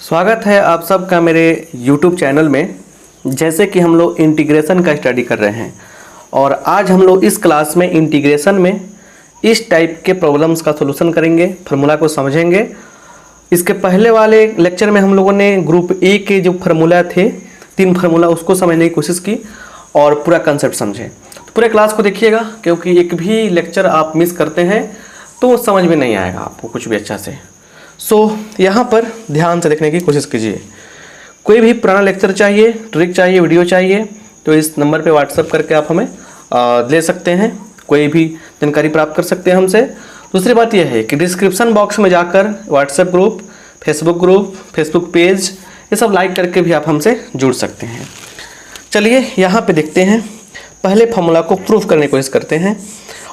स्वागत है आप सबका मेरे YouTube चैनल में। जैसे कि हम लोग इंटीग्रेशन का स्टडी कर रहे हैं और आज हम लोग इस क्लास में इंटीग्रेशन में इस टाइप के प्रॉब्लम्स का सॉल्यूशन करेंगे, फार्मूला को समझेंगे। इसके पहले वाले लेक्चर में हम लोगों ने ग्रुप ए के जो फार्मूला थे, 3 फार्मूला, उसको समझने की कोशिश की और पूरा कंसेप्ट समझे। तो पूरे क्लास को देखिएगा, क्योंकि एक भी लेक्चर आप मिस करते हैं तो समझ में नहीं आएगा आपको कुछ भी अच्छा से। यहाँ पर ध्यान से देखने की कोशिश कीजिए। कोई भी पुराना लेक्चर चाहिए, ट्रिक चाहिए, वीडियो चाहिए तो इस नंबर पे व्हाट्सअप करके आप हमें ले सकते हैं, कोई भी जानकारी प्राप्त कर सकते हैं हमसे। दूसरी बात यह है कि डिस्क्रिप्शन बॉक्स में जाकर व्हाट्सएप ग्रुप, फेसबुक पेज, ये सब लाइक करके भी आप हमसे जुड़ सकते हैं। चलिए यहाँ पे देखते हैं, पहले फॉर्मूला को प्रूफ करने की कोशिश करते हैं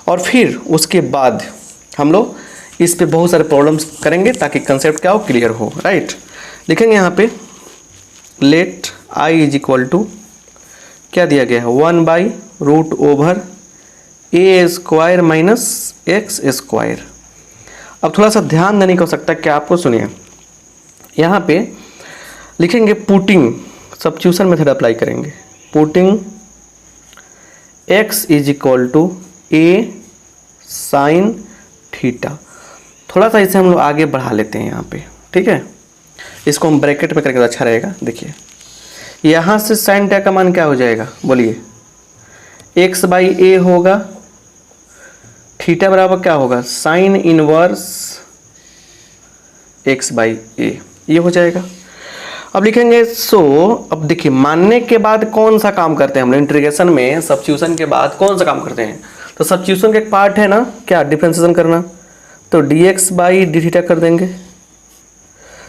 और फिर उसके बाद हम लोग इस पे बहुत सारे प्रॉब्लम्स करेंगे ताकि कंसेप्ट क्या हो, क्लियर हो। राइट, लिखेंगे यहाँ पे let I is equal to क्या दिया गया है, 1/√ओवर a square minus x square. अब थोड़ा सा ध्यान देने की आवश्यकता क्या आपको, सुनिए। यहाँ पे लिखेंगे पुटिंग, सब्स्टिट्यूशन मेथड अप्लाई करेंगे। Putting x is equal to a sine theta. थोड़ा सा इसे हम लोग आगे बढ़ा लेते हैं यहाँ पे, ठीक है। इसको हम ब्रैकेट में करके तो अच्छा रहेगा। देखिए यहाँ से साइन थीटा का मान क्या हो जाएगा, बोलिए, x/a होगा, थीटा बराबर क्या होगा, साइन इनवर्स x/a, ये हो जाएगा। अब लिखेंगे अब देखिए मानने के बाद कौन सा काम करते हैं हम लोग इंटीग्रेशन में, सब्स्टिट्यूशन के बाद कौन सा काम करते हैं। तो सब्स्टिट्यूशन का एक पार्ट है ना क्या, डिफरेंशिएशन करना, तो dx/d थीटा कर देंगे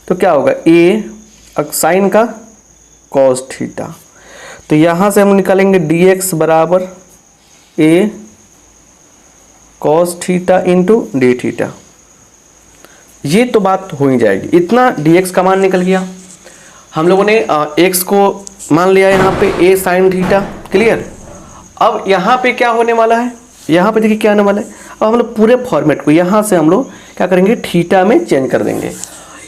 तो क्या होगा, a साइन का cos थीटा। तो यहाँ से हम निकालेंगे dx बराबर a cos theta into D theta. ये तो बात हो ही जाएगी, इतना dx का मान निकल गया। हम लोगों ने x को मान लिया यहाँ पे a साइन थीटा, क्लियर। अब यहाँ पे क्या होने वाला है, यहाँ पे देखिए क्या होने वाला है। अब हम लोग पूरे फॉर्मेट को यहाँ से हम लोग क्या करेंगे, थीटा में चेंज कर देंगे।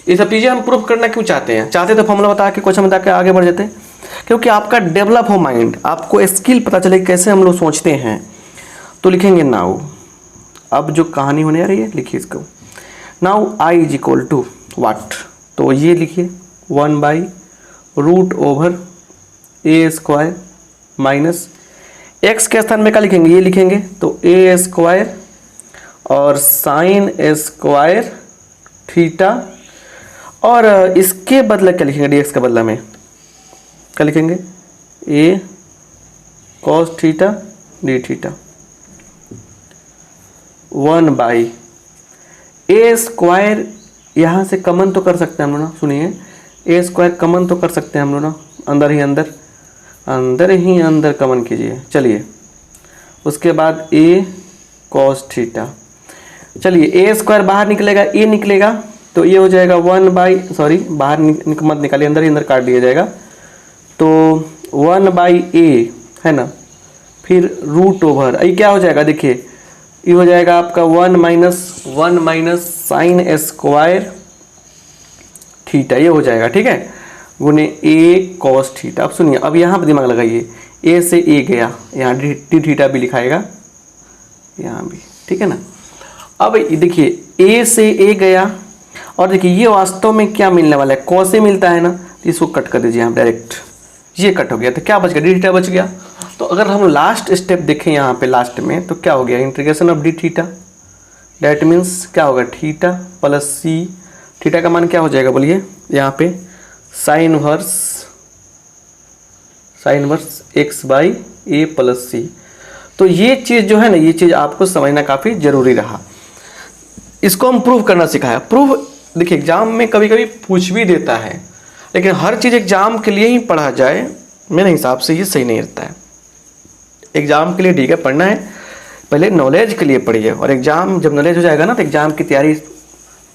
ये सब चीज़ें हम प्रूफ करना क्यों चाहते हैं, तो फॉर्मूला बता के, क्वेश्चन बता के आगे बढ़ जाते हैं, क्योंकि आपका डेवलप हो माइंड, आपको स्किल पता चले कैसे हम लोग सोचते हैं। तो लिखेंगे नाउ, अब जो कहानी होने आ रही है लिखिए इसको, now I is equal to what, तो ये लिखिए 1/√ओवर ए स्क्वायर माइनस एक्स के स्थान में क्या लिखेंगे, ये लिखेंगे तो ए स्क्वायर और साइन स्क्वायर थीटा, और इसके बदले क्या लिखेंगे, डीएक्स के बदला में क्या लिखेंगे, a cos theta d theta 1/ए स्क्वायर। यहाँ से कमन तो कर सकते हैं हम लोग ना, सुनिए, ए स्क्वायर कमन तो कर सकते हैं हम लोग ना, अंदर ही अंदर कमन कीजिए। चलिए उसके बाद ए कॉस थीटा, चलिए ए स्क्वायर बाहर निकलेगा, ए निकलेगा तो ये हो जाएगा बाहर मत निकालिए, अंदर ही अंदर काट दिया जाएगा, तो 1/a है ना, फिर √ओवर, ये क्या हो जाएगा, देखिए ये हो जाएगा आपका 1 माइनस साइन स्क्वायर थीटा, ये हो जाएगा, ठीक है, गुने ए कॉस थीटा। अब सुनिए, अब यहाँ पर दिमाग लगाइए, ए से ए गया, यहाँ डी थीटा भी लिखाएगा यहाँ भी, ठीक है ना। अब देखिए ए से ए गया और देखिए ये वास्तव में क्या मिलने वाला है, कॉस से मिलता है ना, तो इसको कट कर दीजिए यहाँ डायरेक्ट, ये कट हो गया तो क्या बच गया, डी थीटा बच गया। तो अगर हम लास्ट स्टेप देखें यहाँ पे लास्ट में, तो क्या हो गया, integration of D theta, that means क्या होगा, थीटा प्लस सी, थीटा का मान क्या हो जाएगा, बोलिए यहाँ पे साइन वर्स x/a प्लस सी। तो ये चीज़ जो है ना, ये चीज़ आपको समझना काफ़ी ज़रूरी रहा, इसको हम प्रूव करना सिखाया। प्रूफ देखिए एग्जाम में कभी कभी पूछ भी देता है, लेकिन हर चीज़ एग्जाम के लिए ही पढ़ा जाए मेरे हिसाब से ये सही नहीं रहता है। एग्जाम के लिए ठीक है पढ़ना है, पहले नॉलेज के लिए पढ़िए, और एग्जाम जब नॉलेज हो जाएगा ना तो एग्जाम की तैयारी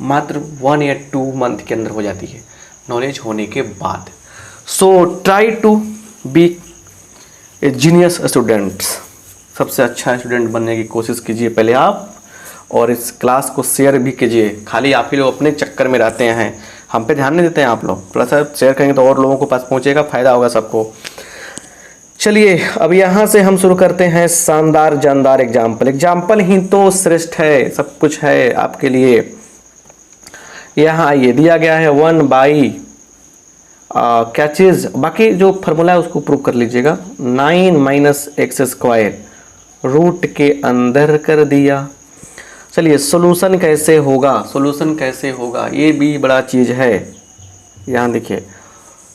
मात्र 1 या 2 मंथ के अंदर हो जाती है नॉलेज होने के बाद। So try to be a genius students, सबसे अच्छा स्टूडेंट बनने की कोशिश कीजिए पहले आप, और इस क्लास को शेयर भी कीजिए। खाली आप ही लोग अपने चक्कर में रहते हैं, हम पे ध्यान नहीं देते हैं आप लोग। प्लस शेयर करेंगे तो और लोगों को पास पहुँचेगा, फ़ायदा होगा सबको। चलिए अब यहाँ से हम शुरू करते हैं शानदार जानदार एग्जाम्पल। एग्जाम्पल ही तो श्रेष्ठ है, सब कुछ है आपके लिए। यहाँ ये दिया गया है 1/, क्या चीज़, बाकी जो फॉर्मूला है उसको प्रूव कर लीजिएगा। 9 - x² रूट के अंदर कर दिया। चलिए सॉल्यूशन कैसे होगा, सॉल्यूशन कैसे होगा, ये भी बड़ा चीज़ है। यहाँ देखिए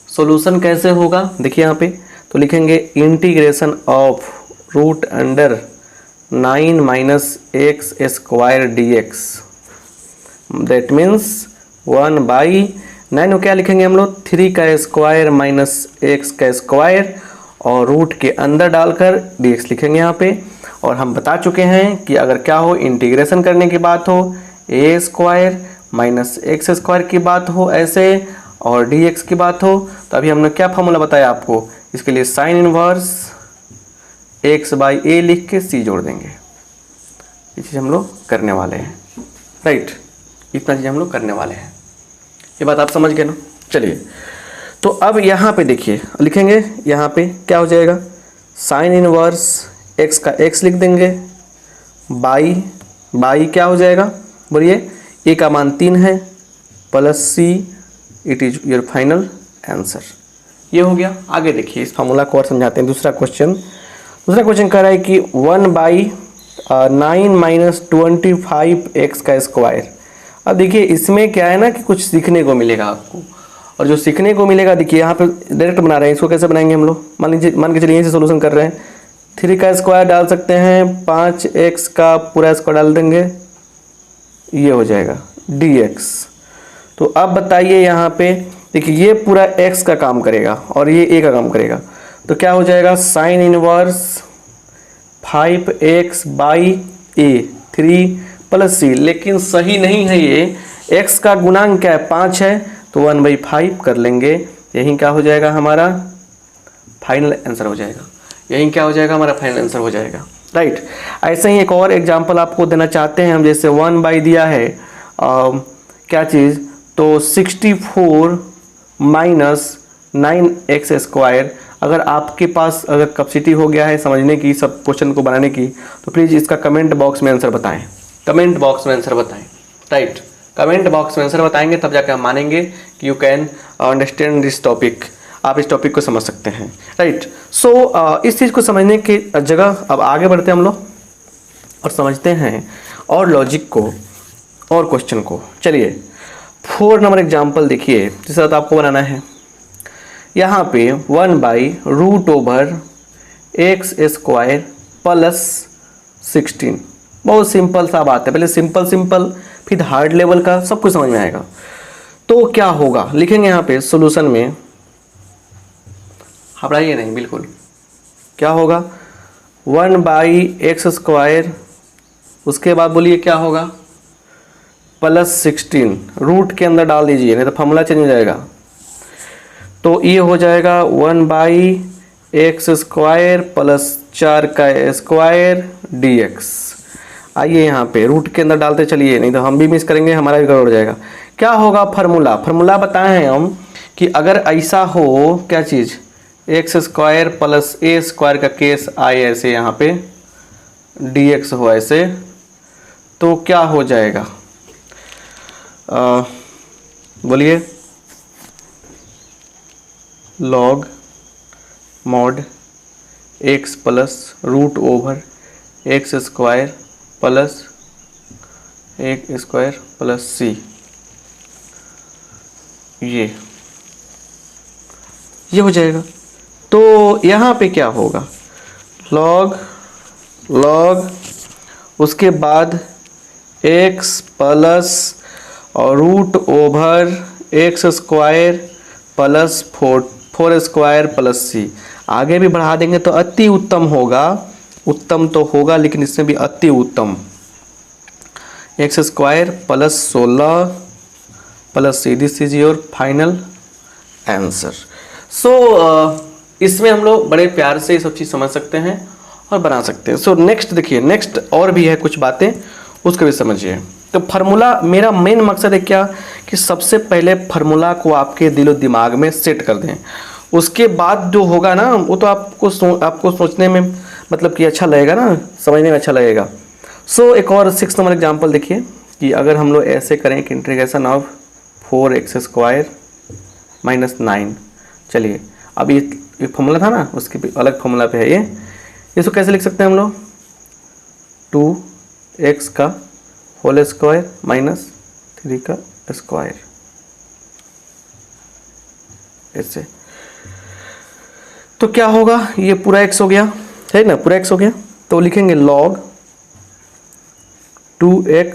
सॉल्यूशन कैसे होगा, देखिए यहाँ पे तो लिखेंगे integration of root under 9 - x² dx, that means 1/9 को क्या लिखेंगे हम लोग, 3 का स्क्वायर माइनस x का स्क्वायर और रूट के अंदर डालकर dx लिखेंगे यहाँ पे। और हम बता चुके हैं कि अगर क्या हो, इंटीग्रेशन करने की बात हो, a² माइनस x² की बात हो ऐसे और dx की बात हो, तो अभी हमने क्या फॉर्मूला बताया आपको, इसके लिए साइन इनवर्स x/a लिख के c जोड़ देंगे। ये चीज़ हम लोग करने वाले हैं, राइट, इतना चीज़ हम लोग करने वाले हैं। ये बात आप समझ गए ना। चलिए तो अब यहाँ पे देखिए लिखेंगे, यहाँ पे क्या हो जाएगा, साइन इनवर्स x का x लिख देंगे, बाई क्या हो जाएगा बोलिए, a का मान 3 है plus c, it is your final answer. ये हो गया। आगे देखिए इस फार्मूला को और समझाते हैं। दूसरा क्वेश्चन कह रहा है कि 1/9 - 25x का स्क्वायर। अब देखिए इसमें क्या है ना कि कुछ सीखने को मिलेगा आपको, और जो सीखने को मिलेगा देखिए यहाँ पे डायरेक्ट बना रहे हैं। इसको कैसे बनाएंगे हम लोग, मान के चलिए यहीं से सोल्यूशन कर रहे हैं। 3 का स्क्वायर डाल सकते हैं, 5x का पूरा स्क्वायर डाल देंगे, ये हो जाएगा dx। तो अब बताइए यहाँ पे देखिए ये पूरा x का काम करेगा और ये a का काम करेगा, तो क्या हो जाएगा, sine inverse 5x/a 3 plus c, लेकिन सही नहीं है ये, x का गुणांक क्या है 5 है, तो 1/5 कर लेंगे। यही क्या हो जाएगा हमारा फाइनल आंसर हो जाएगा, यही क्या हो जाएगा हमारा फाइनल आंसर हो जाएगा, राइट। ऐसे ही एक और एग्जांपल आपको देना चाहते हैं हम, जैसे 1/ दिया है क्या चीज़, तो 64 - 9x²। अगर आपके पास अगर कैपेसिटी हो गया है समझने की, सब क्वेश्चन को बनाने की, तो प्लीज़ इसका कमेंट बॉक्स में आंसर बताएं, कमेंट बॉक्स में आंसर बताएं, राइट। कमेंट बॉक्स में आंसर बताएंगे तब जाकर हम मानेंगे कि you can understand this topic, आप इस टॉपिक को समझ सकते हैं, राइट। सो इस चीज़ को समझने की जगह अब आगे बढ़ते हैं हम लोग और समझते हैं और लॉजिक को और क्वेश्चन को। चलिए 4 नंबर एग्जाम्पल देखिए, जिसके साथ आपको बनाना है। यहाँ पे 1/√x² प्लस 16, बहुत सिंपल सा बात है। पहले सिंपल फिर हार्ड लेवल का, सब कुछ समझ में आएगा। तो क्या होगा लिखेंगे यहाँ पे सॉल्यूशन में, घबराइए नहीं बिल्कुल। क्या होगा 1/x², उसके बाद बोलिए क्या होगा प्लस 16, रूट के अंदर डाल दीजिए नहीं तो फॉर्मूला चेंज हो जाएगा। तो ये हो जाएगा 1/x² प्लस 4 का स्क्वायर dx। आइए यहाँ पे रूट के अंदर डालते चलिए, नहीं तो हम भी मिस करेंगे, हमारा भी गड़बड़ हो जाएगा। क्या होगा फॉर्मूला बताए हैं हम कि अगर ऐसा हो क्या चीज़, x² प्लस a² का केस आए ऐसे यहाँ पे dx हो ऐसे, तो क्या हो जाएगा बोलिए, log mod x plus √x² plus 1² plus c, ये हो जाएगा। तो यहाँ पे क्या होगा, log उसके बाद x प्लस और √x² प्लस 4² प्लस c, आगे भी बढ़ा देंगे तो अति उत्तम होगा, उत्तम तो होगा लेकिन इसमें भी अति उत्तम, x² plus 16 plus c, this is your final answer. So इसमें हम लोग बड़े प्यार से ये सब चीज़ समझ सकते हैं और बना सकते हैं। सो नेक्स्ट देखिए, नेक्स्ट और भी है कुछ बातें, उसको भी समझिए। तो फार्मूला, मेरा मेन मकसद है क्या कि सबसे पहले फार्मूला को आपके दिलो दिमाग में सेट कर दें, उसके बाद जो होगा ना वो तो आपको सोचने में मतलब कि अच्छा लगेगा ना, समझने में अच्छा लगेगा। सो एक और 6 नंबर एग्जांपल देखिए कि अगर हम लोग ऐसे करें कि इंटीग्रेशन ऑफ 4x² - 9, चलिए अब ये फॉर्मूला था ना, उसके भी अलग फॉर्मूला पे है ये, इसको कैसे लिख सकते हैं हम लोग, 2x का होल स्क्वायर -3 का स्क्वायर, ऐसे। तो क्या होगा, ये पूरा x हो गया है ना, पूरा x हो गया, तो लिखेंगे log 2x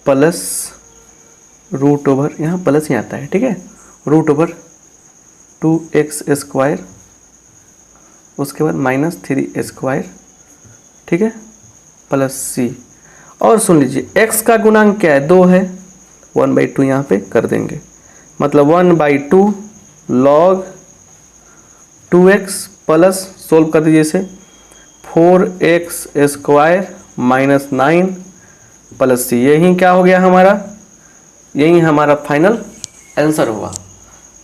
plus root over, यहाँ प्लस ही आता है, ठीक है, रूट ओवर 2x², उसके बाद -3² ठीक है, प्लस c। और सुन लीजिए x का गुणांक क्या है, 2 है, 1/2 यहाँ पे कर देंगे, मतलब 1/2 log 2x प्लस, सोल्व कर दीजिए इसे, 4x² - 9 प्लस c। यही क्या हो गया हमारा, यही हमारा फाइनल आंसर हुआ।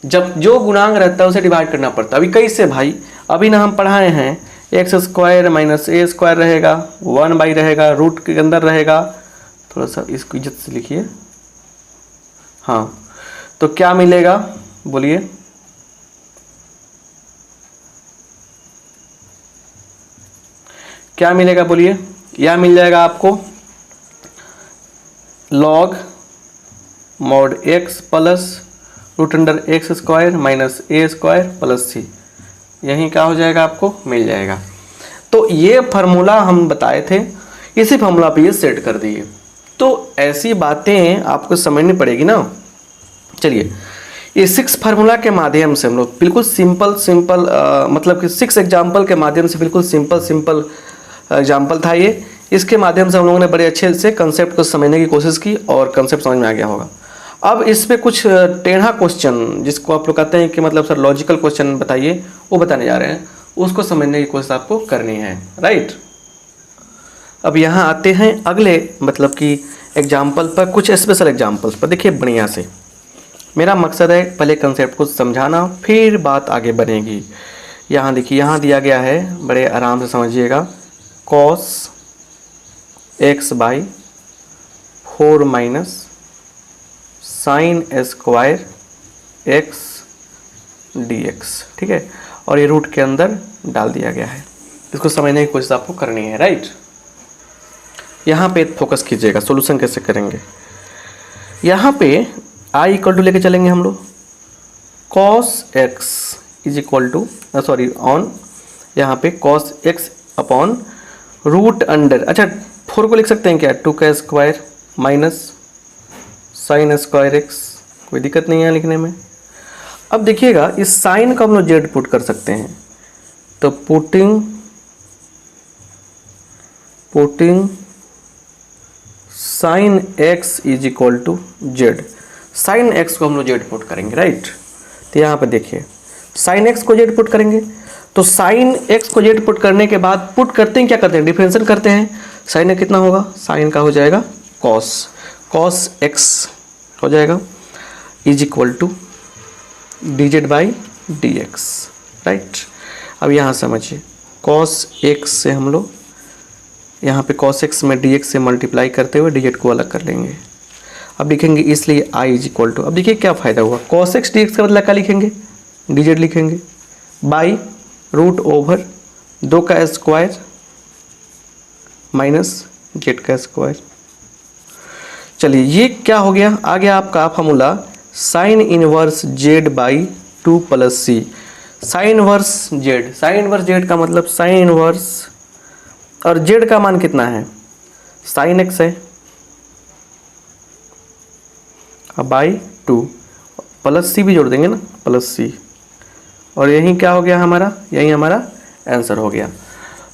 जब जो गुणांक रहता है उसे डिवाइड करना पड़ता है। अभी कैसे भाई, अभी ना हम पढ़ाए हैं x² - a² रहेगा, 1/ रहेगा, रूट के अंदर रहेगा, थोड़ा सा इसको इज्जत से लिखिए, हाँ। तो क्या मिलेगा बोलिए, क्या मिलेगा बोलिए, यह मिल जाएगा आपको log mod x plus √x² - a² plus c, यही क्या हो जाएगा, आपको मिल जाएगा। तो ये फार्मूला हम बताए थे, इसी फार्मूला पे ये सेट कर दिए। तो ऐसी बातें आपको समझनी पड़ेगी ना। चलिए ये 6 फार्मूला के माध्यम से हम लोग बिल्कुल सिंपल मतलब कि 6 एग्जाम्पल के माध्यम से, बिल्कुल सिंपल एग्जाम्पल था ये, इसके माध्यम से हम लोगों ने बड़े अच्छे से कंसेप्ट को समझने की कोशिश की और कंसेप्ट समझ में आ गया होगा। अब इस पे कुछ टेढ़ा क्वेश्चन, जिसको आप लोग कहते हैं कि मतलब सर लॉजिकल क्वेश्चन बताइए, वो बताने जा रहे हैं, उसको समझने की कोशिश आपको करनी है, राइट। अब यहाँ आते हैं अगले मतलब कि एग्जाम्पल पर, कुछ स्पेशल एग्जाम्पल्स पर। देखिए बढ़िया से, मेरा मकसद है पहले कंसेप्ट को समझाना, फिर बात आगे बढ़ेगी। यहाँ देखिए, यहाँ दिया गया है, बड़े आराम से समझिएगा, cos x/4 - sin² x dx, ठीक है, और ये रूट के अंदर डाल दिया गया है। इसको समझने की कोशिश आपको करनी है, राइट। यहाँ पे फोकस कीजिएगा, सॉल्यूशन कैसे करेंगे। यहाँ पे i इक्वल टू लेके चलेंगे हम लोग, cos x is equal to on, यहाँ पे cos x upon root under, अच्छा 4 को लिख सकते हैं क्या, 2² माइनस sin² x, कोई दिक्कत नहीं है लिखने में। अब देखिएगा इस साइन का हम लोग जेड पुट कर सकते हैं, तो putting sin x is equal to z, sine x को हम लोग जेड पुट करेंगे, राइट। तो यहाँ पे देखिए sin x को जेड पुट करेंगे, तो sin x को जेड पुट करने के बाद पुट करते हैं, क्या करते हैं, डिफरेंशियल करते हैं। साइन में कितना होगा, साइन का हो जाएगा cos x हो जाएगा is equal to dz/dx, right. अब यहाँ समझिए, cos x से हम लोग यहाँ पे cos x में dx से मल्टीप्लाई करते हुए dz को अलग कर लेंगे। अब लिखेंगे इसलिए i इज इक्वल टू, अब देखिए क्या फ़ायदा हुआ, cos x dx का बदला क्या लिखेंगे, dz लिखेंगे, बाई रूट ओवर 2 का स्क्वायर माइनस z का स्क्वायर। चलिए ये क्या हो गया, आ गया आपका formula sine inverse z/2 plus c। Sine inverse z का मतलब साइन इनवर्स, और z का मान कितना है, साइन x है, अब बाई 2 प्लस c भी जोड़ देंगे ना, प्लस c, और यही क्या हो गया हमारा, यही हमारा आंसर हो गया।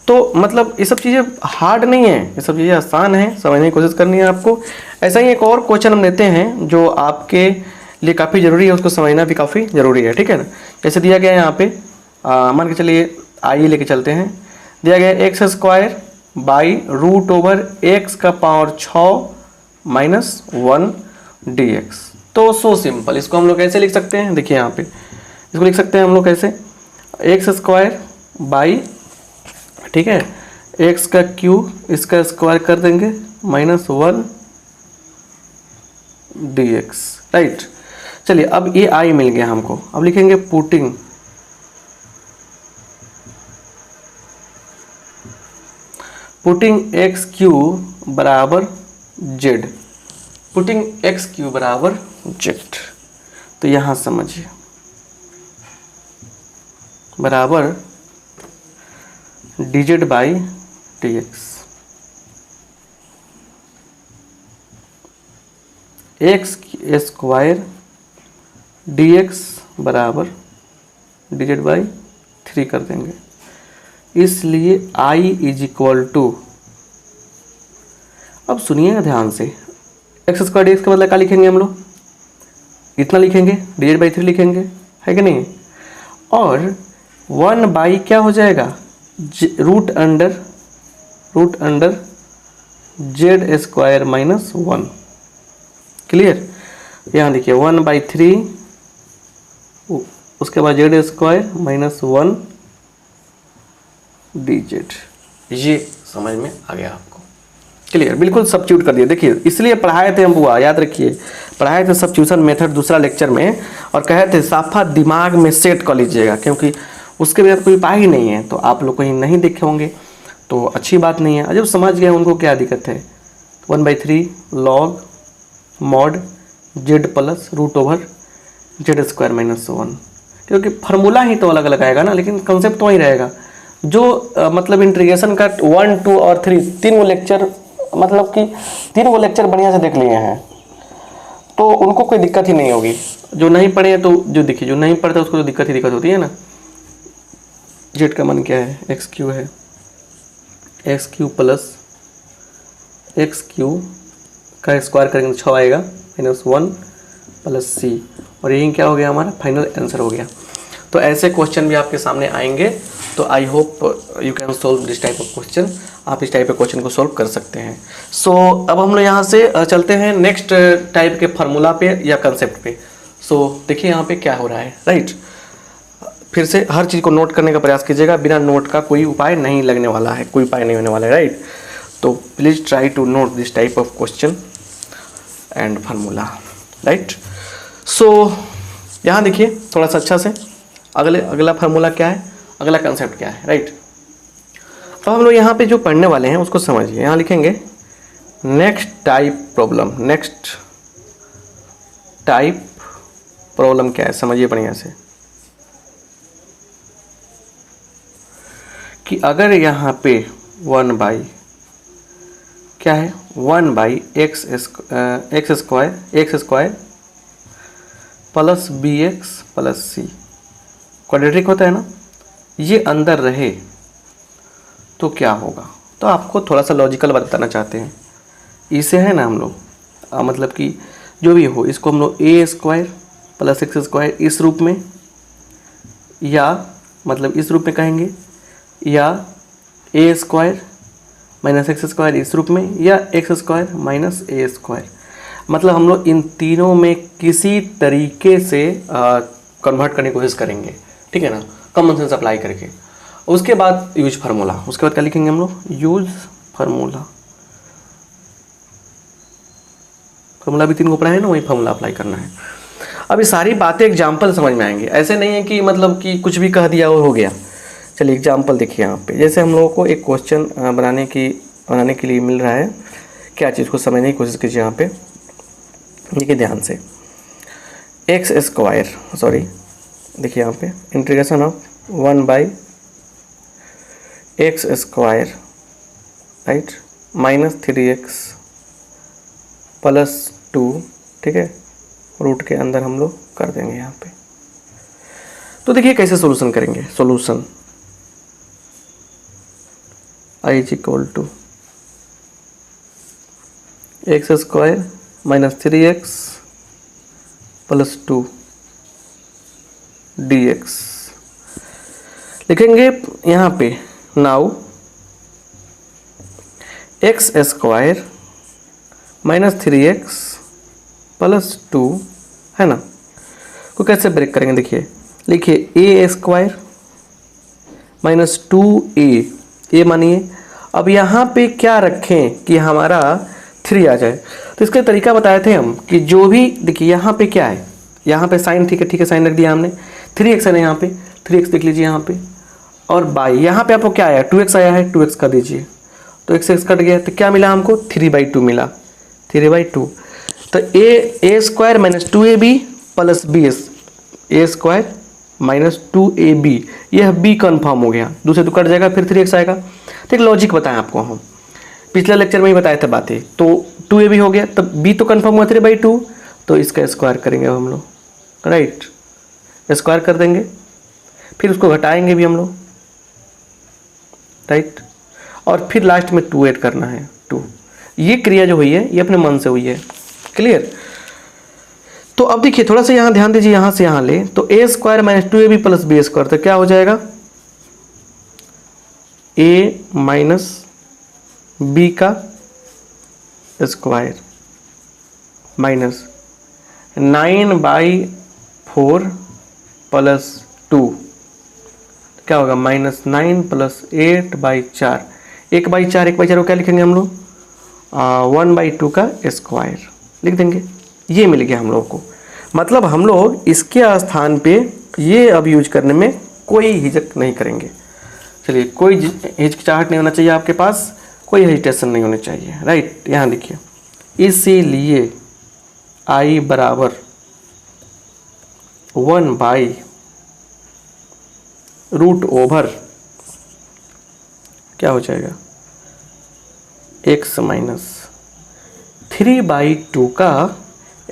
तो मतलब ये सब चीज़ें हार्ड नहीं है, ये सब चीज़ें आसान है, समझने की कोशिश करनी है आपको। ऐसा ही एक और क्वेश्चन हम लेते हैं जो आपके लिए काफ़ी ज़रूरी है, उसको समझना भी काफ़ी ज़रूरी है, ठीक है ना। जैसे दिया गया है यहाँ पे, मान के चलिए आइए लेके चलते हैं, दिया गया x² by root over x का पावर 6 माइनस 1 dx। तो सो सिंपल, इसको हम लोग कैसे लिख सकते हैं, देखिए यहाँ पे इसको लिख सकते हैं हम लोग कैसे, एक्स स्क्वायर बाई, ठीक है, एक्स का क्यूब इसका स्क्वायर कर देंगे माइनस 1 dx, राइट। चलिए अब ये आई मिल गया हमको, अब लिखेंगे पुटिंग एक्स क्यूब बराबर जेड, पुटिंग एक्स क्यूब बराबर जेड। तो यहां समझिए बराबर D Z by D x, x square D x बराबर डी जेड बाई 3 कर देंगे। इसलिए I इज इक्वल टू, अब सुनिएगा ध्यान से, एक्स स्क्वायर डी एक्स का मतलब क्या लिखेंगे हम लोग, इतना लिखेंगे, डी जेड बाई 3 लिखेंगे, है कि नहीं, और 1 बाई क्या हो जाएगा, root under z square minus 1, clear. यहाँ देखिए 1/3, उसके बाद z square minus 1 d z, ये समझ में आ गया आपको, क्लियर, बिल्कुल सब्स्टिट्यूट कर दिए। देखिए इसलिए पढ़ाए थे हम बुआ, याद रखिए, पढ़ाए थे सब्स्टिट्यूशन मेथड दूसरा लेक्चर में, और कहे थे साफा दिमाग में सेट कर लीजिएगा, क्योंकि उसके बिना कोई उपाय ही नहीं है। तो आप लोग कहीं नहीं देखे होंगे तो अच्छी बात नहीं है, जब समझ गए उनको क्या दिक्कत है। 1/3 log mod z plus root over z square minus 1, क्योंकि फार्मूला ही तो अलग अलग आएगा ना, लेकिन कंसेप्ट तो वही रहेगा। जो मतलब इंटीग्रेशन का 1, 2 और 3 तीन लेक्चर, मतलब कि 3 लेक्चर बढ़िया से देख लिए हैं तो उनको कोई दिक्कत ही नहीं होगी। जो नहीं पढ़े हैं तो जो देखिए, जो नहीं पढ़ते उसको तो दिक्कत होती है ना। जेड का मान क्या है, एक्स क्यू है, x Q plus x Q का स्क्वायर करेंगे तो 6 आएगा माइनस 1 प्लस सी, और यही क्या हो गया हमारा फाइनल आंसर हो गया। तो ऐसे क्वेश्चन भी आपके सामने आएंगे, तो I hope you can solve this type of question, आप इस टाइप के क्वेश्चन को सोल्व कर सकते हैं। सो अब हम लोग यहाँ से चलते हैं नेक्स्ट टाइप के फार्मूला पे या कंसेप्ट पे। सो देखिए यहाँ पे क्या हो रहा है, राइट। फिर से हर चीज़ को नोट करने का प्रयास कीजिएगा, बिना नोट का कोई उपाय नहीं लगने वाला है, कोई उपाय नहीं होने वाला है, राइट। तो please try to note this type of question and formula, right. So यहाँ देखिए थोड़ा सा अच्छा से, अगला फार्मूला क्या है, अगला कंसेप्ट क्या है, राइट। अब हम लोग यहाँ पे जो पढ़ने वाले हैं उसको समझिए। यहाँ लिखेंगे नेक्स्ट टाइप प्रॉब्लम क्या है, समझिए बढ़िया से, कि अगर यहाँ पे 1 बाई क्या है, 1 by x square plus b x plus c, quadratic होता है ना, ये अंदर रहे तो क्या होगा। तो आपको थोड़ा सा लॉजिकल बताना चाहते हैं। इसे है ना हम लोग मतलब कि जो भी हो, इसको हम लोग ए स्क्वायर प्लस एक्स स्क्वायर इस रूप में, या मतलब इस रूप में कहेंगे, या ए स्क्वायर माइनस एक्स स्क्वायर इस रूप में, या एक्स स्क्वायर माइनस ए स्क्वायर, मतलब हम लोग इन तीनों में किसी तरीके से कन्वर्ट करने की कोशिश करेंगे, ठीक है ना, कॉमन सेंस अप्लाई करके। उसके बाद यूज फार्मूला, उसके बाद क्या लिखेंगे हम लोग, यूज फार्मूला भी 3 को पढ़ा है ना, वही फार्मूला अप्लाई करना है। अब ये सारी बातें एग्जाम्पल समझ में आएंगे, ऐसे नहीं है कि मतलब कि कुछ भी कह दिया और हो गया। चलिए एग्जाम्पल देखिए यहाँ पे, जैसे हम लोगों को एक क्वेश्चन बनाने के लिए मिल रहा है, क्या चीज़ को समझने की कोशिश कीजिए। यहाँ पे देखिए ध्यान से, एक्स स्क्वायर, सॉरी देखिए यहाँ पे integration of 1 by x square, right, minus 3x plus 2, ठीक है, रूट के अंदर हम लोग कर देंगे यहाँ पे। तो देखिए कैसे सॉल्यूशन करेंगे, solution I is equal to x square minus 3x plus 2 dx लिखेंगे यहाँ पे। Now x square minus 3x plus 2 है ना, को कैसे ब्रेक करेंगे देखिए, लिखिए ए स्क्वायर माइनस 2a मानिए। अब यहाँ पे क्या रखें कि हमारा 3 आ जाए, तो इसका तरीका बताए थे हम कि जो भी देखिए यहाँ पे क्या है, यहाँ पे साइन ठीक है साइन रख दिया हमने, 3x है ना यहाँ पे 3x देख लीजिए यहाँ पे, और बाई यहाँ पे आपको क्या आया 2x आया है, 2x का दीजिए तो x कट गया, तो क्या मिला हमको 3/2 मिला, 3/2। तो a square minus 2ab plus b a square minus 2ab, यह b कन्फर्म हो गया, दूसरे तो कट जाएगा फिर 3x आएगा। तो एक लॉजिक बताएं आपको, हम पिछले लेक्चर में ही बताए थे बातें, तो 2ab हो गया तो b तो कन्फर्म हुआ 3/2, तो इसका स्क्वायर करेंगे हम लोग, राइट, स्क्वायर कर देंगे, फिर उसको घटाएंगे भी हम लोग, राइट, और फिर लास्ट में 2 ऐड करना है 2। ये क्रिया जो हुई है ये अपने मन से हुई है, क्लियर। तो अब देखिए थोड़ा सा यहाँ ध्यान दीजिए, यहाँ से यहाँ ले तो a square minus 2ab plus b square, तो क्या हो जाएगा a माइनस बी का स्क्वायर माइनस 9/4 प्लस 2, क्या होगा माइनस 9 प्लस 8/4, 1/4 को क्या लिखेंगे हम लोग 1/2 का स्क्वायर लिख देंगे, ये मिल गया हम लोग को। मतलब हम लोग इसके स्थान पे ये अब यूज करने में कोई हिचक नहीं करेंगे। चलिए, कोई हिचकिचाहट नहीं होना चाहिए आपके पास, कोई हेजिटेशन नहीं होनी चाहिए, राइट। यहाँ देखिए, इसीलिए i बराबर 1/√ओवर क्या हो जाएगा x माइनस 3/2 का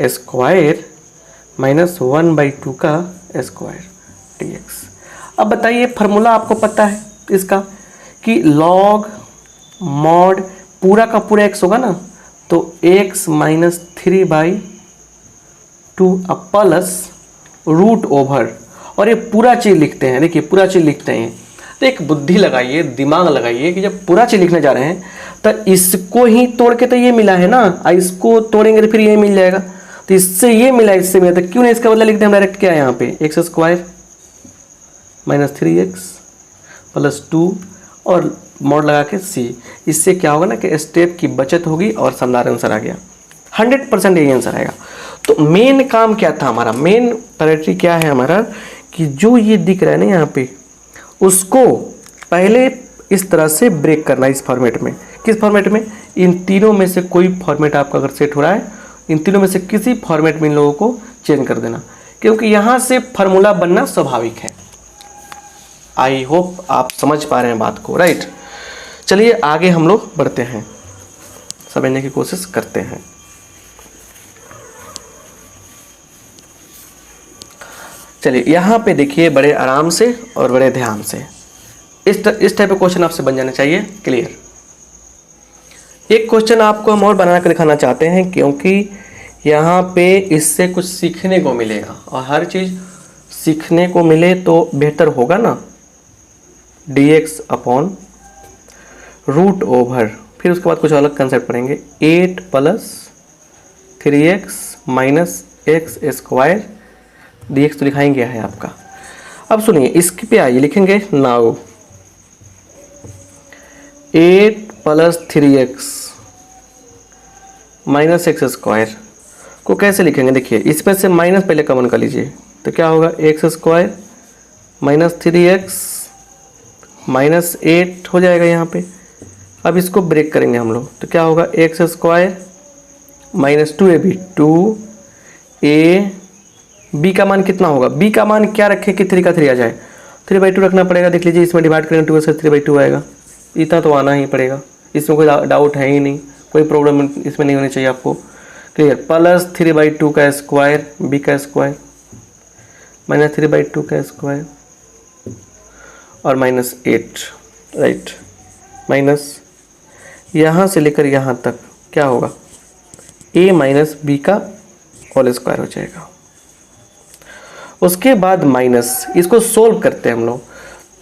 स्क्वायर माइनस 1/2 का स्क्वायर dx। अब बताइए, फार्मूला आपको पता है इसका कि log मॉड पूरा का पूरा x होगा ना, तो x minus 3/2 plus root over, और ये पूरा चीज़ लिखते हैं, देखिए पूरा चीज़ लिखते हैं। तो एक बुद्धि लगाइए, दिमाग लगाइए कि जब पूरा चीज़ लिखने जा रहे हैं तो इसको ही तोड़ के तो ये मिला है ना, इसको तोड़ेंगे तो फिर ये मिल जाएगा, तो इससे ये मिला इससे मिला, तो क्यों नहीं इसका बदला लिखते हैं डायरेक्ट, क्या है यहाँ पे x square minus 3x plus 2 और मोड लगा के c। इससे क्या होगा ना कि स्टेप की बचत होगी और शानदार आंसर आ गया, 100% यही आंसर आएगा। तो मेन काम क्या था हमारा, मेन प्रायोरिटी क्या है हमारा कि जो ये दिख रहा है ना यहाँ पे, उसको पहले इस तरह से ब्रेक करना, इस फॉर्मेट में। किस फॉर्मेट में, इन तीनों में से कोई फॉर्मेट आपका अगर सेट हो रहा है, इन तीनों में से किसी फॉर्मेट में इन लोगों को चेंज कर देना, क्योंकि यहाँ से फार्मूला बनना स्वाभाविक है। आई होप आप समझ पा रहे हैं बात को, राइट। चलिए आगे हम लोग बढ़ते हैं, समझने की कोशिश करते हैं। चलिए यहाँ पे देखिए, बड़े आराम से और बड़े ध्यान से इस टाइप का क्वेश्चन आपसे बन जाना चाहिए, क्लियर। एक क्वेश्चन आपको हम और बना कर दिखाना चाहते हैं, क्योंकि यहाँ पे इससे कुछ सीखने को मिलेगा, और हर चीज़ सीखने को मिले तो बेहतर होगा ना। dx अपॉन रूट ओवर, फिर उसके बाद कुछ अलग कंसेप्ट पढ़ेंगे, 8 plus 3x minus x square dx तो लिखाएंगे गया है आपका। अब सुनिए, इसके पे आइए, लिखेंगे now 8 plus 3x minus x square को कैसे लिखेंगे, देखिए इसमें से माइनस पहले कॉमन कर लीजिए, तो क्या होगा x square minus 3x minus 8 हो जाएगा यहाँ पे। अब इसको ब्रेक करेंगे हम लोग, तो क्या होगा x square minus 2ab, 2a, b का मान कितना होगा, b का मान क्या रखें कि 3 का 3 आ जाए, 3/2 रखना पड़ेगा। देख लीजिए, इसमें डिवाइड करेंगे 2 से 3/2 आएगा, इतना तो आना ही पड़ेगा, इसमें कोई डाउट है ही नहीं, कोई प्रॉब्लम इसमें नहीं होनी चाहिए आपको, क्लियर। प्लस 3/2 का स्क्वायर, b का स्क्वायर माइनस 3/2 का स्क्वायर और माइनस 8, राइट, माइनस यहाँ से लेकर यहाँ तक क्या होगा a माइनस बी का होल स्क्वायर हो जाएगा। उसके बाद माइनस, इसको सोल्व करते हैं हम लोग,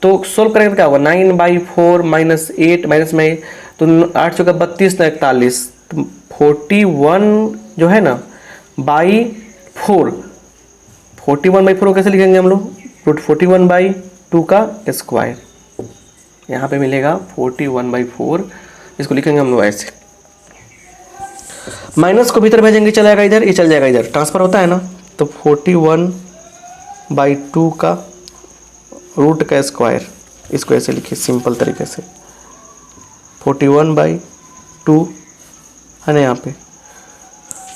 तो सोल्व करेंगे तो क्या होगा 9/4 माइनस 8 माइनस में तो 8 चौका 32 ना 41, तो 41 जो है ना बाई 4, 41/4 को कैसे लिखेंगे हम लोग, √41/2 का स्क्वायर। यहाँ पे मिलेगा 41/4, इसको लिखेंगे हम लोग ऐसे। माइनस को भीतर भेजेंगे, चला जाएगा इधर, ये चल जाएगा इधर, ट्रांसफर होता है ना। तो 41/2 का रूट का स्क्वायर, इसको ऐसे लिखिए सिंपल तरीके से, 41/2 है ना। यहाँ पे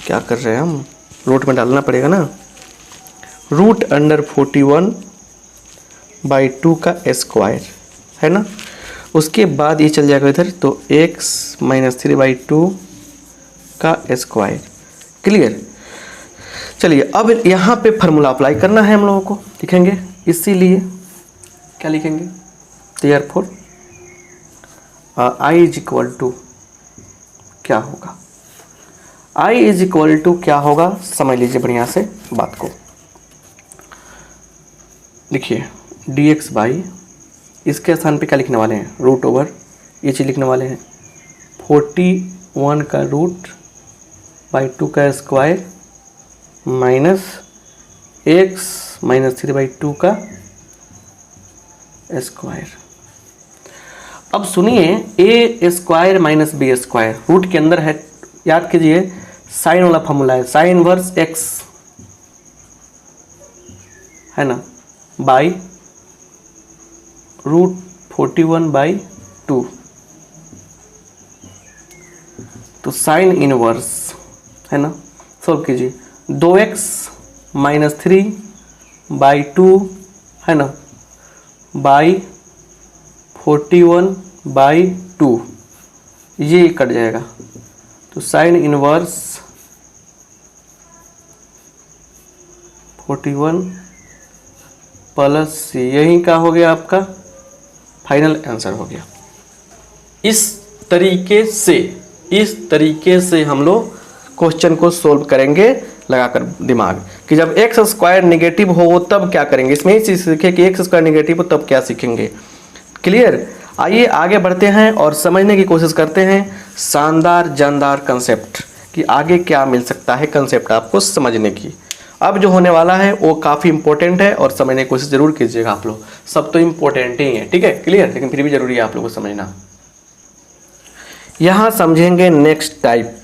क्या कर रहे हैं हम, रूट में डालना पड़ेगा ना, √41/2 का स्क्वायर है ना। उसके बाद ये चल जाएगा इधर, तो x - 3/2 का स्क्वायर। क्लियर। चलिए अब यहाँ पे फार्मूला अप्लाई करना है हम लोगों को, लिखेंगे इसीलिए क्या लिखेंगे, therefore I is equal to क्या होगा, I इज इक्वल टू क्या होगा, समझ लीजिए बढ़िया से बात को। लिखिए dx बाई, इसके स्थान पे क्या लिखने वाले हैं, √, ये चीज़ लिखने वाले हैं 41 का √/2 का स्क्वायर माइनस x - 3/2 का स्क्वायर। अब सुनिए, a square minus b square root के अंदर है, याद कीजिए साइन वाला फॉर्मूला है, साइन इनवर्स x है ना बाई √41/2, तो साइन इनवर्स है ना, सॉल्व कीजिए, 2x - 3/2 है ना बाई 41/2, ये कट जाएगा, तो साइन इनवर्स 41 प्लस सी, यही का हो गया आपका फाइनल आंसर हो गया। इस तरीके से हम लोग क्वेश्चन को सोल्व करेंगे लगाकर दिमाग, कि जब एक्स स्क्वायर निगेटिव हो तब क्या करेंगे, इसमें ही चीज़ सीखे कि एक्स स्क्वायर निगेटिव हो तब क्या सीखेंगे। क्लियर। आइए आगे बढ़ते हैं और समझने की कोशिश करते हैं शानदार जानदार कंसेप्ट, कि आगे क्या मिल सकता है कंसेप्ट आपको समझने की। अब जो होने वाला है वो काफ़ी इंपॉर्टेंट है और समझने की कोशिश जरूर कीजिएगा आप लोग, सब तो इंपॉर्टेंट ही है, ठीक है, क्लियर, लेकिन फिर भी जरूरी है आप लोगों को समझना। यहाँ समझेंगे नेक्स्ट टाइप,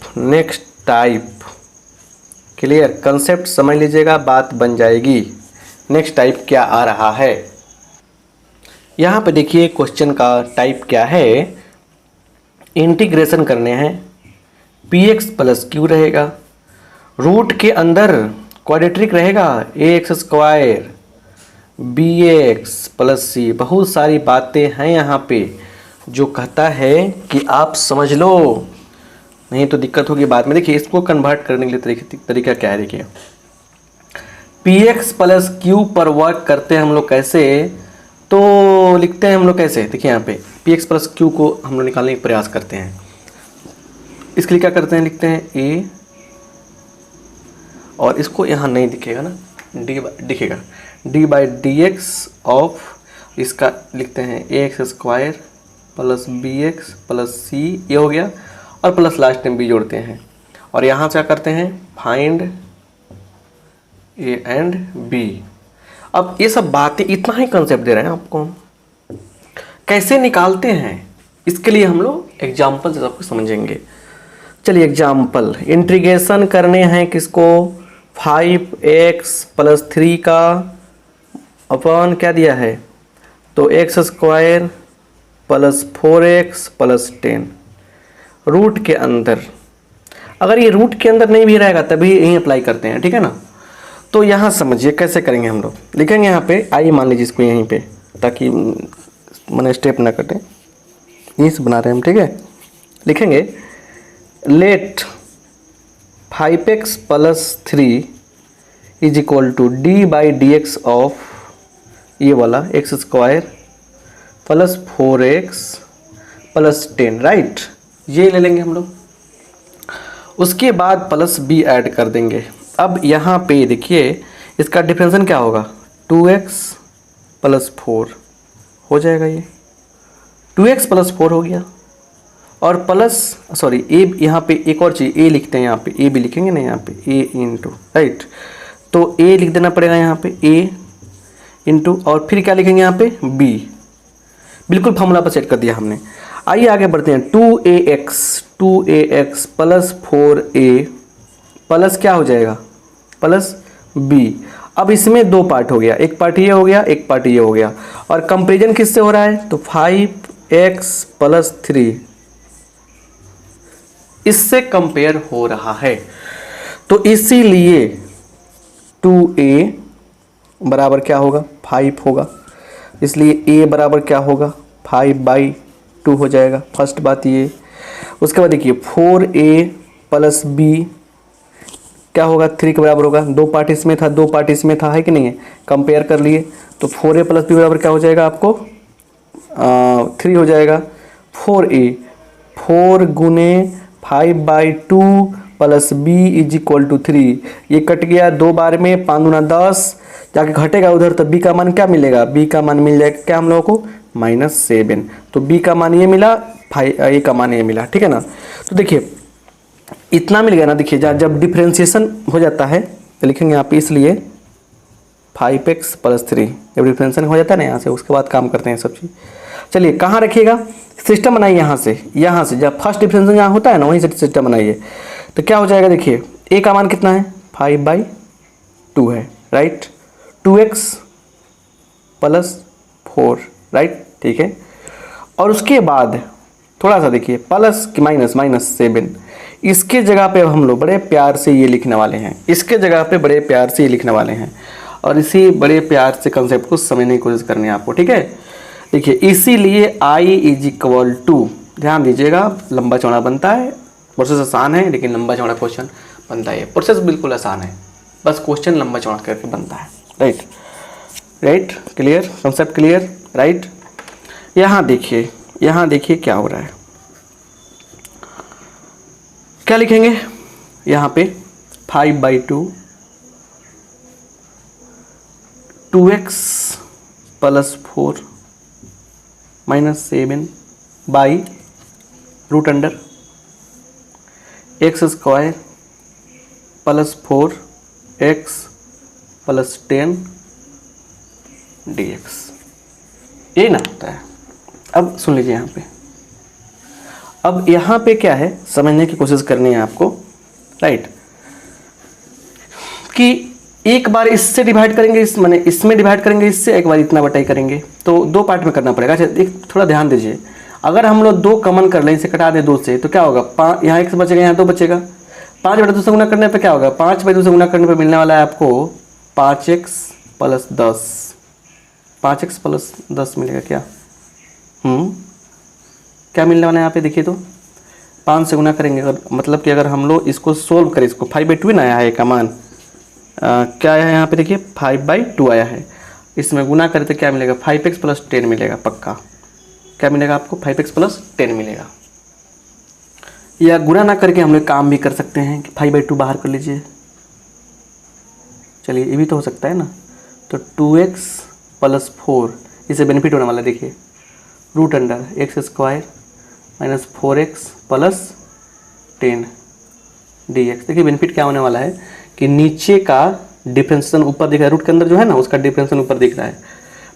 क्लियर, कंसेप्ट समझ लीजिएगा, बात बन जाएगी। नेक्स्ट टाइप क्या आ रहा है, यहाँ पे देखिए क्वेश्चन का टाइप क्या है, इंटीग्रेशन करने हैं, px + q रहेगा, रूट के अंदर क्वाड्रेटिक रहेगा, ax² bx + c, बहुत सारी बातें हैं यहाँ पे जो कहता है कि आप समझ लो, नहीं तो दिक्कत होगी बाद में। देखिए इसको कन्वर्ट करने के लिए तरीका क्या है, देखिए px + q पर वर्क करते हैं हम लोग कैसे, तो लिखते हैं हम लोग कैसे, देखिए यहाँ पे px + q को हम लोग निकालने का प्रयास करते हैं। इसके लिए क्या करते हैं, लिखते हैं a, और इसको यहाँ नहीं दिखेगा ना, दिखेगा d/dx ऑफ, इसका लिखते हैं ax² + bx + c, ये हो गया, और प्लस लास्ट में b जोड़ते हैं, और यहाँ से क्या करते हैं, फाइंड a एंड b। अब ये सब बातें, इतना ही कंसेप्ट दे रहे हैं आपको, कैसे निकालते हैं इसके लिए हम लोग एग्जाम्पल से सबको समझेंगे। चलिए एग्जाम्पल, इंटीग्रेशन करने हैं किसको, 5x + 3 का अपॉन क्या दिया है, तो x² + 4x + 10, रूट के अंदर, अगर ये रूट के अंदर नहीं भी रहेगा तभी यहीं अप्लाई करते हैं, ठीक है ना। तो यहाँ समझिए कैसे करेंगे हम लोग, लिखेंगे यहाँ पे आई मान लीजिए इसको यहीं पे, ताकि मैंने स्टेप ना कटे, यहीं से बना रहे हैं हम, ठीक है। लिखेंगे let 5x + 3 is equal to d/dx of ये वाला x² + 4x + 10, राइट, ये ले लेंगे हम लोग। उसके बाद प्लस b ऐड कर देंगे। अब यहाँ पे देखिए इसका डिफरेंशियल क्या होगा, 2x + 4 हो जाएगा, ये 2x + 4 हो गया, और प्लस सॉरी ए, यहाँ पे एक और चीज़ ए लिखते हैं, यहाँ पे ए भी लिखेंगे ना, यहाँ पे ए इंटू, राइट। तो ए लिख देना पड़ेगा यहाँ पे ए इंटू, और फिर क्या लिखेंगे यहाँ पे बी। बिल्कुल फॉर्मूला पर सेट कर दिया हमने। आइए आगे बढ़ते हैं। 2ax प्लस 4a प्लस क्या हो जाएगा, प्लस b। अब इसमें दो पार्ट हो गया, एक पार्ट ये हो गया, एक पार्ट ये हो गया, और कंपेरिजन किससे हो रहा है, तो 5x प्लस 3 इससे कंपेयर हो रहा है। तो इसीलिए 2a बराबर क्या होगा, 5 होगा, इसलिए a बराबर क्या होगा, 5/2 हो जाएगा। फर्स्ट बात ये। उसके बाद देखिए 4a प्लस b क्या होगा, 3 के बराबर होगा। दो पार्ट इसमें था, दो पार्ट इसमें था, है कि नहीं है, कंपेयर कर लिए। तो 4a प्लस b बराबर क्या हो जाएगा आपको, 3 हो जाएगा। 4a 4 गुने 5/2 plus b is equal to 3। ये कट गया दो बार में, 5 गुना 10 जाके घटेगा उधर, तो b का मान क्या मिलेगा, b का मान मिल जाएगा क्या हम लोगों को, -7। तो b का मान ये मिला, a का मान ये मिला, ठीक है ना। तो देखिए इतना मिल गया ना। देखिए जब डिफ्रेंशिएशन हो जाता है तो लिखेंगे यहाँ पे, इसलिए 5x प्लस 3 जब डिफ्रेंशिएशन हो जाता है ना यहाँ से, उसके बाद काम करते हैं सब चीज़। चलिए कहाँ रखिएगा, सिस्टम बनाइए यहाँ से जब फर्स्ट डिफ्रेंशिएशन यहाँ होता है ना, वहीं से सिस्टम बनाइए। तो क्या हो जाएगा, देखिए a का मान कितना है, 5/2 है, राइट। 2x प्लस 4, राइट, ठीक है। और उसके बाद थोड़ा सा देखिए प्लस की -7। इसके जगह पे हम लोग बड़े प्यार से ये लिखने वाले हैं, इसके जगह पे बड़े प्यार से ये लिखने वाले हैं, और इसी बड़े प्यार से कंसेप्ट को समझने की कोशिश करनी है आपको, ठीक है। देखिए इसीलिए I इज इक्वल टू, ध्यान दीजिएगा, लंबा चौड़ा बनता है, प्रोसेस आसान है लेकिन लंबा चौड़ा क्वेश्चन बनता है। प्रोसेस बिल्कुल आसान है, बस क्वेश्चन लंबा चौड़ा करके बनता है, right. Clear, concept clear, right. यहाँ देखिए क्या हो रहा है, क्या लिखेंगे यहाँ पे, 5/2 2x plus 4 -7 by root under x square plus 4x plus 10 dx, ये ना होता है। अब सुन लीजिए यहाँ पे, अब यहाँ पे क्या है समझने की कोशिश करनी है आपको, राइट। कि एक बार इससे डिवाइड करेंगे, इस माने इसमें डिवाइड करेंगे इससे, एक बार इतना बटाई करेंगे, तो दो पार्ट में करना पड़ेगा। अच्छा एक थोड़ा ध्यान दीजिए, अगर हम लोग 2 कॉमन कर लें, इसे कटा दें 2 से, तो क्या होगा, 5 यहाँ x बचेगा, यहाँ 2 बचेगा। 5/2 से गुना करने पे क्या होगा, 5/2 से गुना करने पे मिलने वाला है आपको 5x प्लस 10, 5x प्लस 10 मिलेगा क्या, क्या मिलने वाला है यहाँ पे, देखिए तो 5 से गुना करेंगे, अगर मतलब कि अगर हम लोग इसको सोल्व करें, इसको 5/2 ना आया है का मान, क्या आया है यहाँ पे, देखिए 5/2 आया है, इसमें गुना करें तो क्या मिलेगा, 5x प्लस 10 मिलेगा पक्का। क्या मिलेगा आपको, 5x प्लस 10 मिलेगा। या गुना ना करके हम लोग काम भी कर सकते हैं कि 5/2 बाहर कर लीजिए, चलिए ये भी तो हो सकता है ना। तो 2x प्लस 4, इससे बेनिफिट होने वाला है, देखिए root under x square minus 4x plus 10 dx। देखिए बेनिफिट क्या होने वाला है कि नीचे का डिफरेंशिएशन ऊपर दिख रहा है, रूट के अंदर जो है ना उसका डिफरेंशिएशन ऊपर दिख रहा है,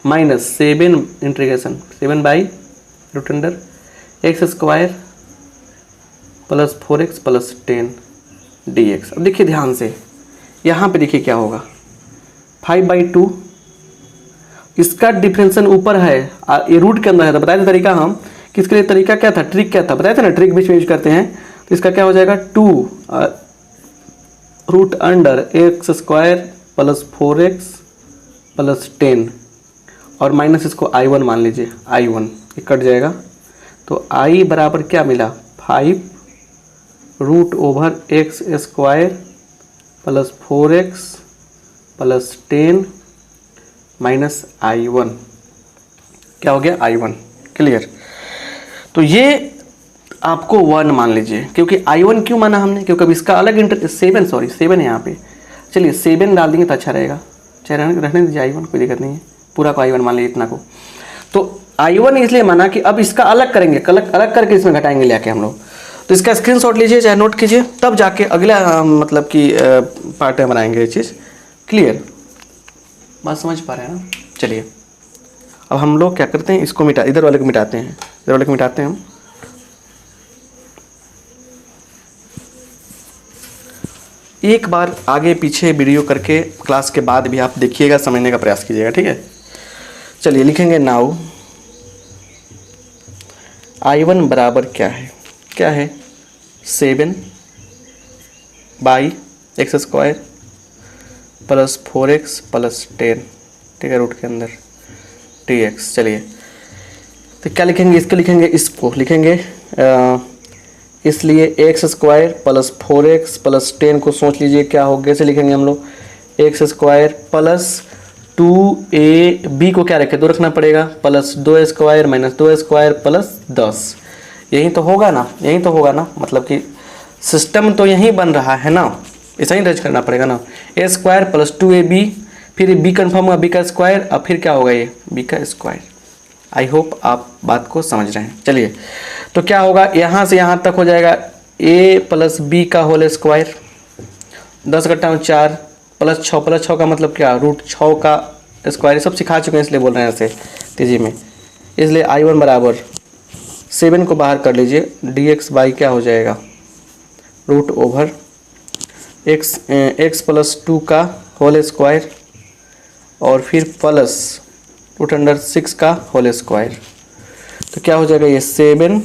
-7 integration 7 by root under x square plus 4x plus 10 dx। अब देखिए ध्यान से, यहाँ पे देखिए क्या होगा, 5/2 इसका डिफरेंशिएशन ऊपर है, ये रूट के अंदर है। तो बताए थे तरीका हम कि इसके लिए तरीका क्या था, ट्रिक क्या था, बताए थे ना, ट्रिक बीच में यूज करते हैं। तो इसका क्या हो जाएगा, 2 root under x square plus 4x plus 10, और माइनस इसको I1 मान लीजिए, I1 ये कट जाएगा। तो I बराबर क्या मिला, 5 root over x square plus 4x plus 10 minus I1, क्या हो गया, I1। क्लियर। तो ये आपको 1 मान लीजिए, क्योंकि I1 क्यों माना हमने, क्योंकि अब इसका अलग 7 है यहाँ पे। चलिए 7 डाल देंगे तो अच्छा रहेगा, चाहे रहने दीजिए I1, कोई दिक्कत नहीं है, पूरा को I1 मान लीजिए इतना को। तो I1 इसलिए माना कि अब इसका अलग करेंगे, अलग करके इसमें घटाएंगे लेके हम लोग। तो इसका स्क्रीनशॉट लीजिए चाहे नोट कीजिए, तब जाके अगला मतलब कि पार्ट में बनाएंगे ये चीज़। क्लियर, बात समझ पा रहे हैं ना? चलिए अब हम लोग क्या करते हैं, इसको मिटा, इधर वाले को मिटाते हैं, इधर वाले को मिटाते हैं हम। एक बार आगे पीछे वीडियो करके क्लास के बाद भी आप देखिएगा, समझने का प्रयास कीजिएगा, ठीक है? चलिए लिखेंगे नाउ I1 बराबर क्या है 7 by x square plus 4x plus 10, ठीक है, रूट के अंदर dx। चलिए तो क्या लिखेंगे, इसको लिखेंगे, इसको लिखेंगे इसलिए x square plus 4x plus 10 को सोच लीजिए क्या हो, कैसे लिखेंगे हम लोग, एक्स स्क्वायर प्लस 2ab को क्या रखें, 2 रखना पड़ेगा, plus 2 square minus 2 square plus 10। यही तो होगा ना, यही तो होगा ना, मतलब कि सिस्टम तो यही बन रहा है ना, ऐसा ही दर्ज करना पड़ेगा ना। ए स्क्वायर प्लस 2ab, फिर b कन्फर्म हुआ, b का स्क्वायर, अब फिर क्या होगा ये b का स्क्वायर। आई होप आप बात को समझ रहे हैं। चलिए तो क्या होगा, यहाँ से यहाँ तक हो जाएगा a प्लस b का होल स्क्वायर, 10 घटा 4 प्लस 6 का मतलब क्या, रूट 6 का स्क्वायर। सब सिखा चुके हैं इसलिए बोल रहे हैं ऐसे तेजी में। इसलिए I1 बराबर 7 को बाहर कर लीजिए, dx बाई क्या हो जाएगा, रूट ओवर x प्लस 2 का होल स्क्वायर और फिर प्लस रूट अंडर 6 का होल स्क्वायर। तो क्या हो जाएगा ये 7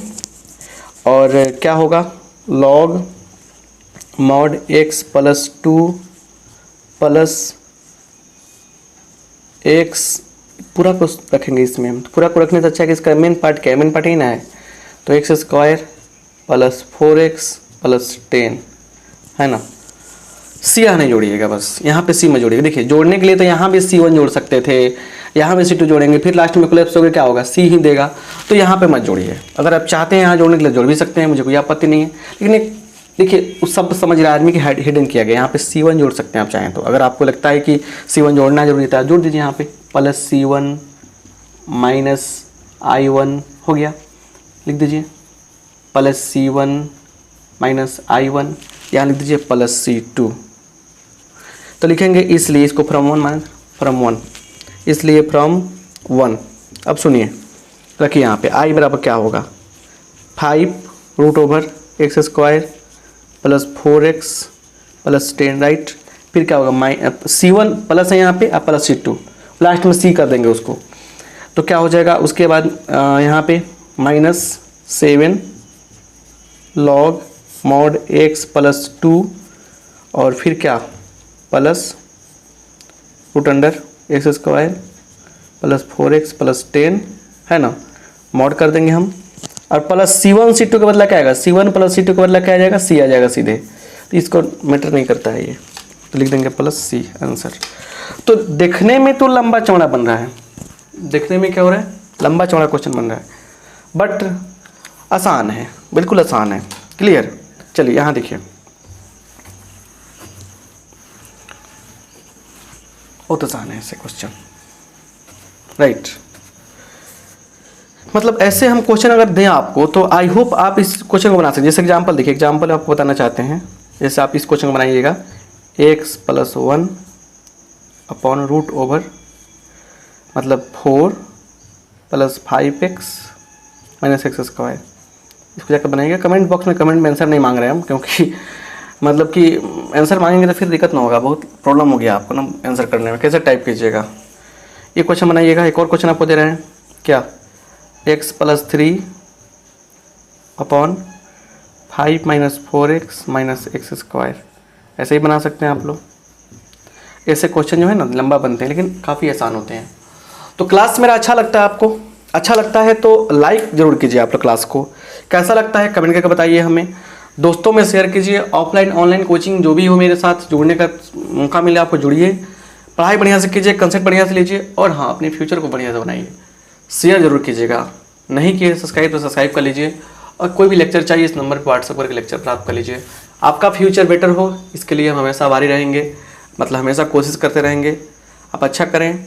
और क्या होगा log mod x plus 2 plus x, पूरा को रखेंगे इसमें हम, पूरा को रखने से अच्छा है कि इसका मेन पार्ट क्या है, मेन पार्ट ही ना है। तो x square plus 4x plus 10 है ना। सी यहाँ नहीं जोड़िएगा, बस यहाँ पे सी में जोड़िएगा। देखिए जोड़ने के लिए तो यहाँ भी C1 जोड़ सकते थे, यहाँ भी C2 जोड़ेंगे, फिर लास्ट में कोलैप्स होकर क्या होगा, C ही देगा। तो यहाँ पे मत जोड़िए, अगर आप चाहते हैं यहाँ जोड़ने के लिए जोड़ भी सकते हैं, मुझे कोई आपत्ति नहीं है। लेकिन एक देखिए उस सब समझ रहा आदमी की हिडन किया गया, यहाँ पे C1 जोड़ सकते हैं आप चाहें तो। अगर आपको लगता है कि C1 जोड़ना जरूरी था, जोड़ दीजिए यहाँ पे, प्लस C1 माइनस I1 हो गया, लिख दीजिए प्लस C1 माइनस I1, यहाँ लिख दीजिए प्लस C2। तो लिखेंगे इसलिए इसको फ्रॉम 1 माइनस फ्रॉम 1, इसलिए फ्रॉम 1। अब सुनिए, रखिए यहाँ पे I बराबर क्या होगा, 5 root over x square plus 4x plus 10, right. फिर क्या होगा, C1 प्लस है यहाँ पे, अब प्लस C2, लास्ट में C कर देंगे उसको। तो क्या हो जाएगा उसके बाद यहाँ पे minus 7 log mod x plus 2 और फिर क्या plus root under x square plus 4x plus 10 है ना, मॉड कर देंगे हम। और प्लस C1 C2 के बदला क्या आएगा, C1 प्लस C2 के बदला क्या आ जाएगा, C आ जाएगा सीधे। तो इसको मैटर नहीं करता है ये, तो लिख देंगे प्लस C आंसर। तो देखने में तो लंबा चौड़ा बन रहा है, देखने में क्या हो रहा है, लंबा चौड़ा क्वेश्चन बन रहा है, बट आसान है, बिल्कुल आसान है। क्लियर। चलिए यहाँ देखिए, बहुत आसान है ऐसे क्वेश्चन, राइट। मतलब ऐसे हम क्वेश्चन अगर दें आपको तो आई होप आप इस क्वेश्चन को बना सकते हैं। जैसे एग्जांपल देखिए, एग्जांपल आपको बताना चाहते हैं, जैसे आप इस क्वेश्चन को बनाइएगा, x plus 1 upon root over मतलब 4 plus 5x minus x square. इसको जाकर बनाइएगा। कमेंट बॉक्स में कमेंट में आंसर नहीं मांग रहे हैं हम, क्योंकि मतलब कि आंसर मांगेंगे तो फिर दिक्कत ना होगा, बहुत प्रॉब्लम हो गया आपको ना आंसर करने में। कैसे टाइप कीजिएगा, ये क्वेश्चन बनाइएगा। एक और क्वेश्चन आपको दे रहे हैं क्या, x plus 3 upon 5 minus 4x minus x square. ऐसे ही बना सकते हैं आप लोग। ऐसे क्वेश्चन जो है ना लंबा बनते हैं, लेकिन काफ़ी आसान होते हैं। तो क्लास मेरा अच्छा लगता है आपको, अच्छा लगता है तो लाइक ज़रूर कीजिए आप लोग करके को। कैसा लगता है कमेंट करके बताइए हमें, दोस्तों में शेयर कीजिए। ऑफलाइन ऑनलाइन कोचिंग जो भी हो मेरे साथ जुड़ने का मौका मिले आपको जुड़िए, पढ़ाई बढ़िया से कीजिए, कंसेप्ट बढ़िया से लीजिए, और हाँ अपने फ्यूचर को बढ़िया से बनाइए। शेयर जरूर कीजिएगा, नहीं किए सब्सक्राइब तो सब्सक्राइब कर लीजिए, और कोई भी लेक्चर चाहिए इस नंबर पर व्हाट्सएप करके लेक्चर प्राप्त कर लीजिए। आपका फ्यूचर बेटर हो इसके लिए हम हमेशा आभारी रहेंगे, मतलब हमेशा कोशिश करते रहेंगे। आप अच्छा करें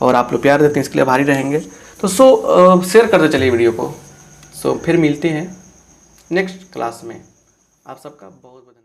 और आप लोग प्यार देते हैं इसके लिए आभारी रहेंगे। तो शेयर करते चलिए वीडियो को। फिर मिलते हैं नेक्स्ट क्लास में। आप सबका बहुत बहुत धन्यवाद।